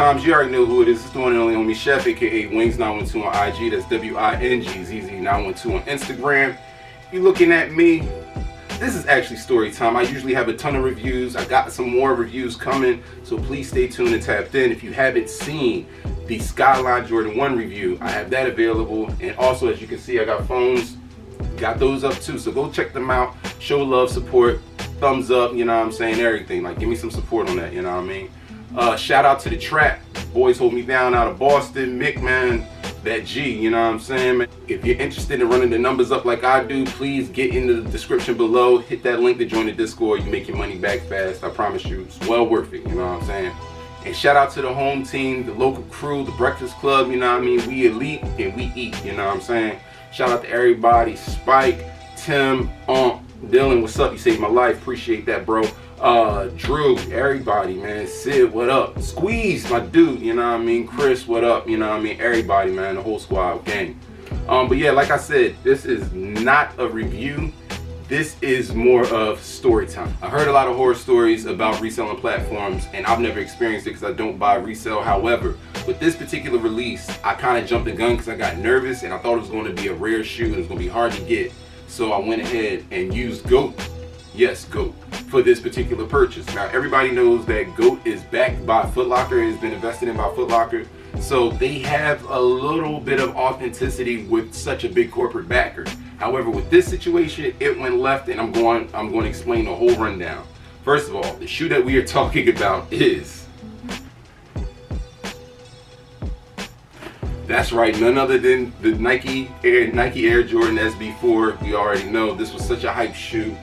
Times, you already know who it is. It's the one and only homie Chef, aka Wings912 on IG. That's WINGZZ912 on Instagram. You looking at me? This is actually story time. I usually have a ton of reviews. I got some more reviews coming, so please stay tuned and tapped in. If you haven't seen the Skyline Jordan 1 review, I have that available. And also, as you can see, I got phones. Got those up too, so go check them out. Show love, support, thumbs up, you know what I'm saying, everything. Like, give me some support on that, you know what I mean? Shout out to the Trap. Boys hold me down out of Boston. Mick, man, that G, you know what I'm saying? If you're interested in running the numbers up like I do, please get in the description below. Hit that link to join the Discord. You make your money back fast. I promise you, it's well worth it, you know what I'm saying? And shout out to the home team, the local crew, the Breakfast Club, you know what I mean? We elite and we eat, you know what I'm saying? Shout out to everybody. Spike, Tim, Dylan, what's up? You saved my life. Appreciate that, bro. Drew, everybody, man. Sid, what up? Squeeze, my dude, you know what I mean? Chris, what up? You know what I mean? Everybody, man, the whole squad, gang. But yeah, like I said, this is not a review. This is more of story time. I heard a lot of horror stories about reselling platforms, and I've never experienced it because I don't buy resale. However, with this particular release, I kind of jumped the gun because I got nervous and I thought it was going to be a rare shoe and it was going to be hard to get. So I went ahead and used GOAT. Yes, GOAT, for this particular purchase. Now, everybody knows that GOAT is backed by Foot Locker. It has been invested in by Foot Locker. So they have a little bit of authenticity with such a big corporate backer. However, with this situation, it went left, and I'm going to explain the whole rundown. First of all, the shoe that we are talking about is, that's right, none other than the Nike Air Jordan SB4. We already know this was such a hype shoe.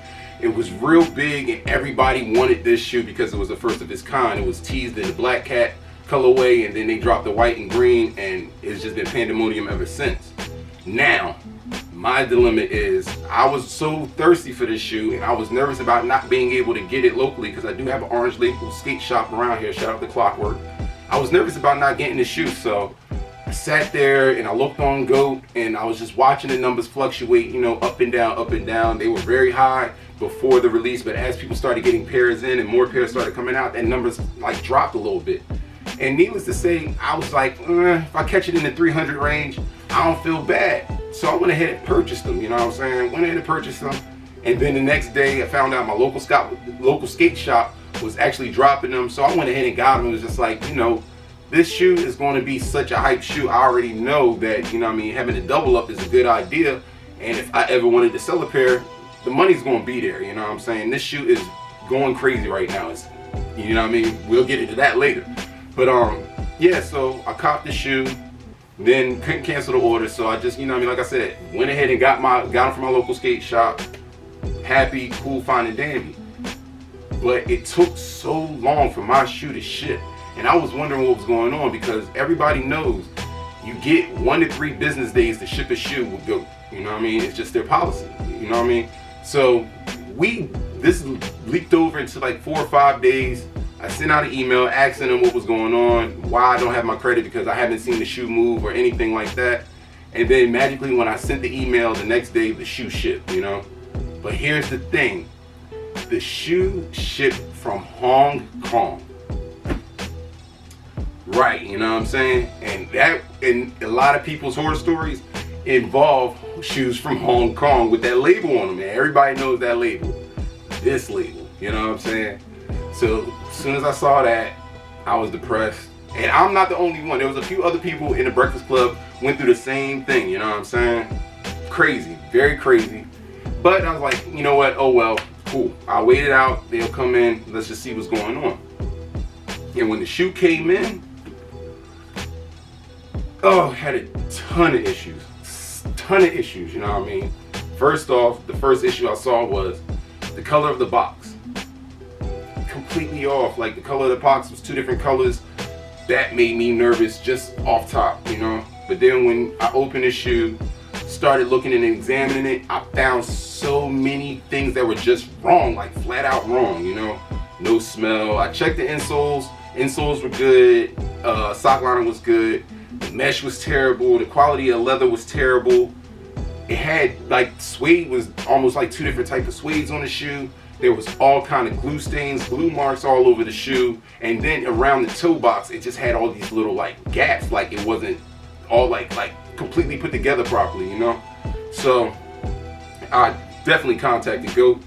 It was real big and everybody wanted this shoe because it was the first of its kind. It was teased in the black cat colorway, and then they dropped the white and green, and it's just been pandemonium ever since. Now, my dilemma is I was so thirsty for this shoe and I was nervous about not being able to get it locally because I do have an Orange Label skate shop around here. Shout out to Clockwork. I was nervous about not getting the shoe, so I sat there and I looked on GOAT and I was just watching the numbers fluctuate, you know, up and down, up and down. They were very high before the release, but as people started getting pairs in and more pairs started coming out, that numbers like dropped a little bit. And needless to say, I was like, if I catch it in the 300 range, I don't feel bad. So I went ahead and purchased them, you know what I'm saying? Went ahead and purchased them. And then the next day I found out my local skate shop was actually dropping them. So I went ahead and got them. It was just like, you know, this shoe is going to be such a hype shoe. I already know that, you know what I mean, having a double up is a good idea. And if I ever wanted to sell a pair, the money's going to be there, you know what I'm saying? This shoe is going crazy right now. It's, you know what I mean? We'll get into that later. But yeah, so I copped the shoe, then couldn't cancel the order. So I just, you know what I mean, like I said, went ahead and got them from my local skate shop. Happy, cool, fine and dandy. But it took so long for my shoe to ship. And I was wondering what was going on because everybody knows you get 1 to 3 business days to ship a shoe with GOAT. You know what I mean? It's just their policy. You know what I mean? So this leaked over into like 4 or 5 days. I sent out an email asking them what was going on, why I don't have my credit because I haven't seen the shoe move or anything like that. And then magically when I sent the email the next day, the shoe shipped, you know? But here's the thing. The shoe shipped from Hong Kong. Right, you know what I'm saying? And a lot of people's horror stories involve shoes from Hong Kong with that label on them, and everybody knows that label. This label, you know what I'm saying? So as soon as I saw that, I was depressed. And I'm not the only one. There was a few other people in the Breakfast Club went through the same thing, you know what I'm saying? Crazy, very crazy. But I was like, you know what, oh well, cool. I'll wait it out, they'll come in, let's just see what's going on. And when the shoe came in, oh, had a ton of issues. Ton of issues, you know what I mean? First off, the first issue I saw was the color of the box. Completely off. Like the color of the box was 2 different colors. That made me nervous just off top, you know? But then when I opened the shoe, started looking and examining it, I found so many things that were just wrong, like flat out wrong, you know? No smell. I checked the insoles. Insoles were good. Sock liner was good. The mesh was terrible. The quality of leather was terrible. It had like suede was almost like 2 different types of suedes on the shoe. There was all kind of glue stains, glue marks all over the shoe, and then around the toe box, it just had all these little like gaps, like it wasn't all like completely put together properly, you know. So I definitely contacted GOAT,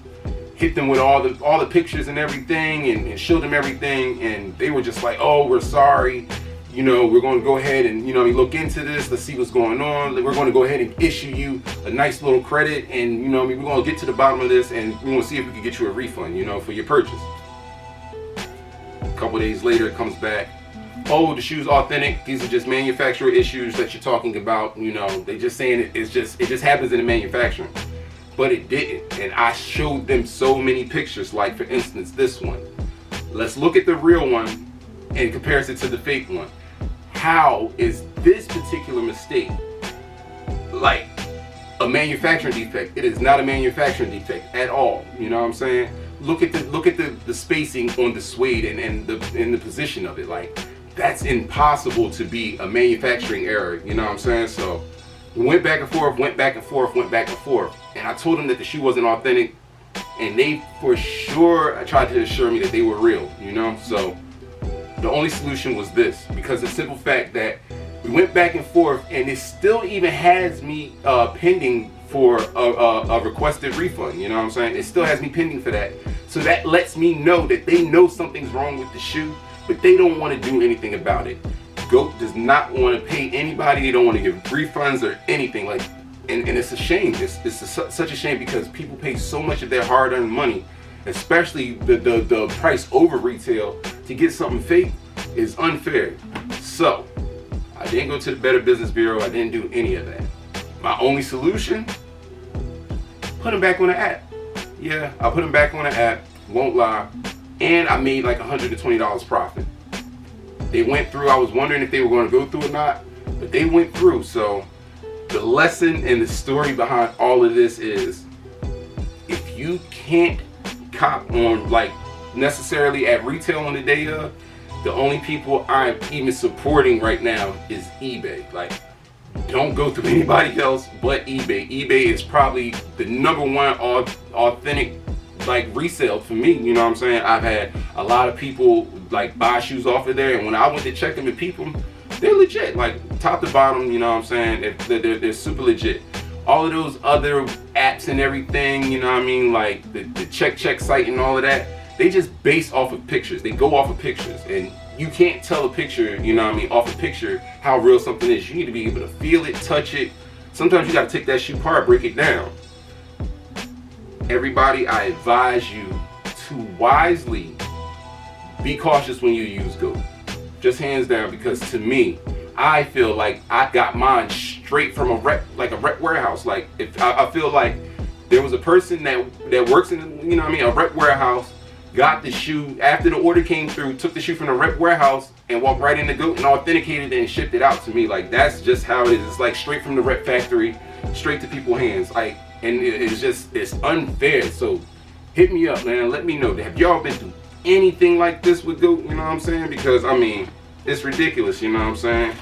hit them with all the pictures and everything, and showed them everything, and they were just like, oh, we're sorry, you know, we're going to go ahead and, you know, look into this, let's see what's going on, we're going to go ahead and issue you a nice little credit, and, you know, we're going to get to the bottom of this, and we're going to see if we can get you a refund, you know, for your purchase. A couple days later, it comes back, oh, the shoe's authentic, these are just manufacturer issues that you're talking about, you know, they just saying it just happens in the manufacturing. But it didn't, and I showed them so many pictures, like for instance this one. Let's look at the real one and compare it to the fake one. How is this particular mistake like a manufacturing defect? It is not a manufacturing defect at all, you know what I'm saying? Look at the spacing on the suede and the position of it. Like, that's impossible to be a manufacturing error, you know what I'm saying? So we went back and forth, and I told them that the shoe wasn't authentic, and they for sure tried to assure me that they were real, you know. So the only solution was this, because the simple fact that we went back and forth, and it still even has me pending for a requested refund, you know what I'm saying? It still has me pending for that. So that lets me know that they know something's wrong with the shoe, but they don't want to do anything about it. GOAT does not want to pay anybody. They don't want to give refunds or anything. Like, and it's a shame. It's such a shame, because people pay so much of their hard-earned money, especially the price over retail, to get something fake is unfair. So I didn't go to the Better Business Bureau. I didn't do any of that. My only solution: put them back on the app. Yeah, I put them back on the app. Won't lie. And I made like $120 profit. They went through. I was wondering if they were going to go through or not, but they went through. So the lesson and the story behind all of this is, if you can't cop on like necessarily at retail on the day of, the only people I'm even supporting right now is eBay. Like, don't go through anybody else but eBay. eBay is probably the #1 authentic like resale for me, you know what I'm saying? I've had a lot of people like buy shoes off of there, and when I went to check them and peep them, they're legit, like top to bottom, you know what I'm saying? They're super legit. All of those other apps and everything, you know what I mean, like the check site and all of that, they just base off of pictures. They go off of pictures, and you can't tell a picture, you know what I mean, off a picture how real something is. You need to be able to feel it, touch it. Sometimes you got to take that shoe apart, break it down. Everybody, I advise you to wisely be cautious when you use GOAT. Just hands down, because to me, I feel like I got mine straight from a rep warehouse. Like, if I feel like there was a person that works in, you know what I mean, a rep warehouse, got the shoe after the order came through, took the shoe from the rep warehouse and walked right in the GOAT and authenticated it and shipped it out to me. Like, that's just how it is. It's like straight from the rep factory, straight to people's hands. Like, and it's unfair. So hit me up, man. Let me know. Have y'all been through anything like this with GOAT? You know what I'm saying? Because I mean, it's ridiculous. You know what I'm saying?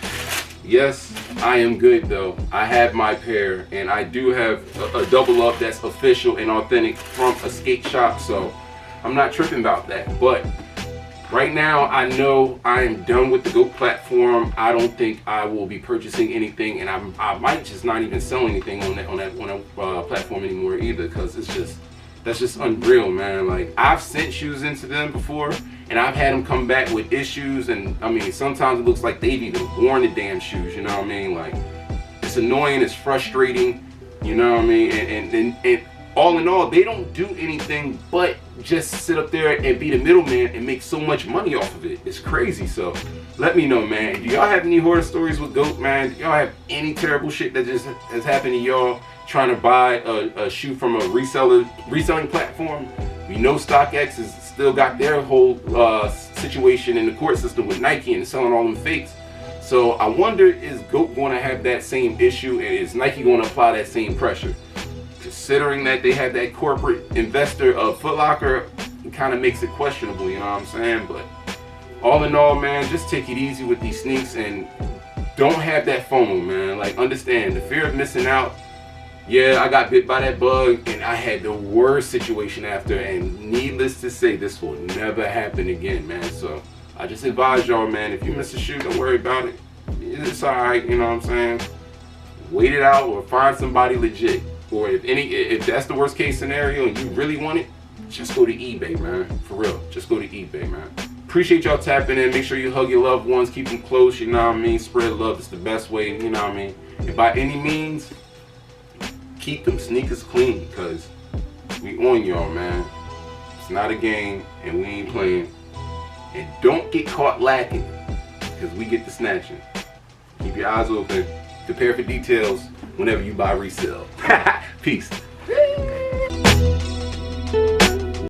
Yes, I am good though. I have my pair, and I do have a double up that's official and authentic from a skate shop. So I'm not tripping about that. But right now, I know I am done with the GOAT platform. I don't think I will be purchasing anything, and I might just not even sell anything on that platform anymore either, because that's just unreal, man. Like, I've sent shoes into them before, and I've had them come back with issues, and I mean, sometimes it looks like they've even worn the damn shoes, you know what I mean? Like, it's annoying, it's frustrating, you know what I mean? And all in all, they don't do anything but just sit up there and be the middleman and make so much money off of it. It's crazy. So let me know, man. Do y'all have any horror stories with GOAT, man? Do y'all have any terrible shit that just has happened to y'all trying to buy a shoe from a reselling platform? We know StockX has still got their whole situation in the court system with Nike and selling all them fakes. So I wonder, is GOAT going to have that same issue, and is Nike going to apply that same pressure? Considering that they have that corporate investor of Foot Locker, it kind of makes it questionable, you know what I'm saying? But all in all, man, just take it easy with these sneaks and don't have that FOMO, man. Like, understand, the fear of missing out Yeah, I got bit by that bug and I had the worst situation after, and needless to say, this will never happen again, man. So I just advise y'all, man, if you miss a shoe, don't worry about it. It's alright, you know what I'm saying? Wait it out or find somebody legit. Or if that's the worst case scenario and you really want it, just go to eBay, man. For real, just go to eBay, man. Appreciate y'all tapping in. Make sure you hug your loved ones, keep them close, you know what I mean? Spread love, it's the best way, you know what I mean? And by any means, keep them sneakers clean, because we on y'all, man. It's not a game and we ain't playing. And don't get caught lacking, because we get the snatching. Keep your eyes open. Prepare for details whenever you buy resale. Peace.